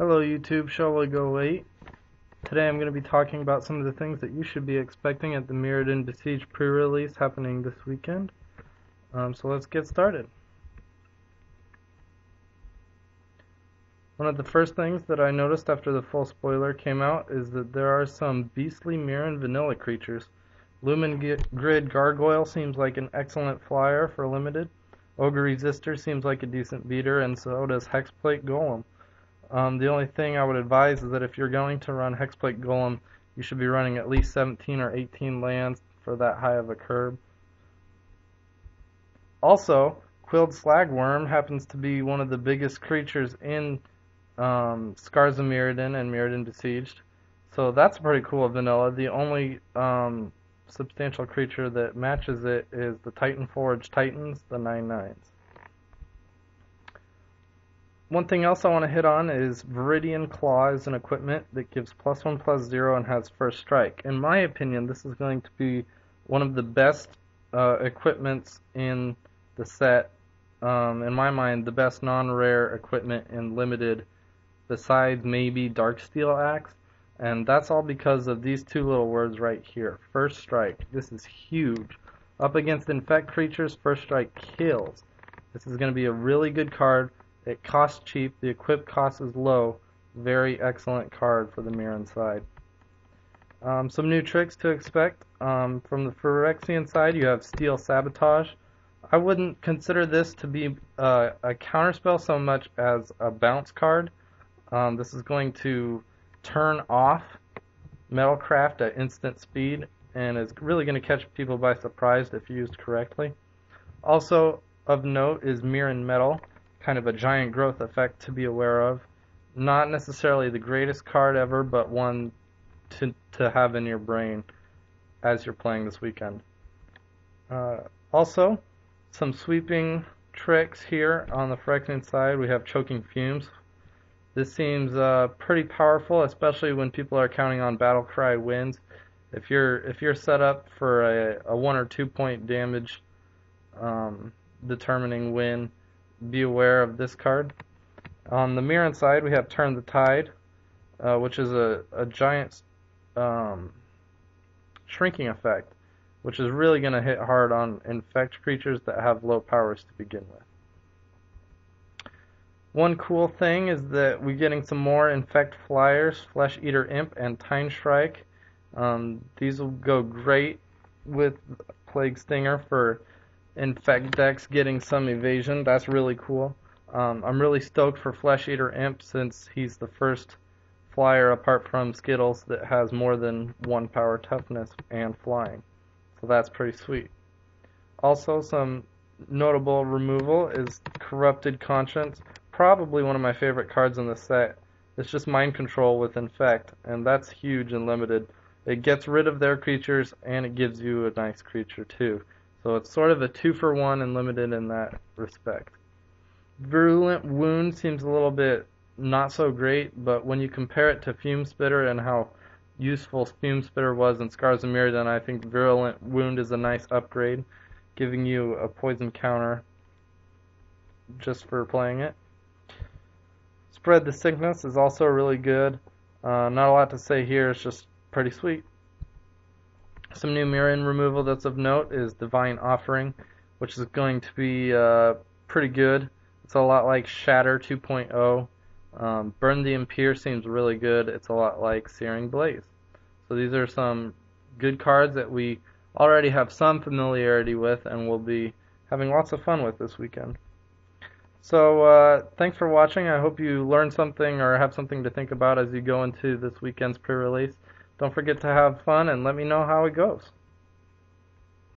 Hello YouTube, shall we go 8? Today I'm going to be talking about some of the things that you should be expecting at the Mirrodin Besieged Prerelease happening this weekend. So let's get started. One of the first things that I noticed after the full spoiler came out is that there are some beastly Mirrodin vanilla creatures. Lumen Grid Gargoyle seems like an excellent flyer for limited. Ogre Resistor seems like a decent beater, and so does Hexplate Golem. The only thing I would advise is that if you're going to run Hexplate Golem, you should be running at least 17 or 18 lands for that high of a curb. Also, Quilled Slagworm happens to be one of the biggest creatures in Scars of Mirrodin and Mirrodin Besieged, so that's pretty cool vanilla. The only substantial creature that matches it is the Titan Forge Titans, the 9/9s. One thing else I want to hit on is Viridian Claw is an equipment that gives +1/+0 and has first strike. In my opinion, this is going to be one of the best equipments in the set. In my mind, the best non-rare equipment in limited, besides maybe Darksteel Axe, and that's all because of these two little words right here, first strike. This is huge. Up against infect creatures, first strike kills. This is going to be a really good card. It costs cheap, the equip cost is low. Very excellent card for the Mirrodin side. Some new tricks to expect. From the Phyrexian side, you have Steel Sabotage. I wouldn't consider this to be a counterspell so much as a bounce card. This is going to turn off Metalcraft at instant speed, and is really going to catch people by surprise if used correctly. Also of note is Mirrodin Metal, kind of a giant growth effect to be aware of. Not necessarily the greatest card ever, but one to have in your brain as you're playing this weekend. Also, some sweeping tricks here on the Phyrexian side. We have Choking Fumes. This seems pretty powerful, especially when people are counting on Battlecry wins. If you're set up for a 1 or 2 point damage determining win, be aware of this card. On the Mirrodin side, we have Turn the Tide, which is a giant shrinking effect, which is really going to hit hard on infect creatures that have low powers to begin with. One cool thing is that we're getting some more infect flyers, Flesh Eater Imp and Tine Shrike. These will go great with Plague Stinger for infect decks getting some evasion. That's really cool. I'm really stoked for Flesh Eater Imp since he's the first flyer apart from Skittles that has more than 1 power toughness and flying. So that's pretty sweet. Also, some notable removal is Corrupted Conscience. Probably one of my favorite cards in the set. It's just mind control with infect, and that's huge and limited. It gets rid of their creatures and it gives you a nice creature too. So it's sort of a 2-for-1 and limited in that respect. Virulent Wound seems a little bit not so great, but when you compare it to Fume Spitter and how useful Fume Spitter was in Scars of Mirrodin, I think Virulent Wound is a nice upgrade, giving you a poison counter just for playing it. Spread the Sickness is also really good. Not a lot to say here, it's just pretty sweet. Some new Mirrodin removal that's of note is Divine Offering, which is going to be pretty good. It's a lot like Shatter 2.0. Burn the Impier seems really good. It's a lot like Searing Blaze. So these are some good cards that we already have some familiarity with and will be having lots of fun with this weekend. So thanks for watching. I hope you learned something or have something to think about as you go into this weekend's pre-release. Don't forget to have fun and let me know how it goes.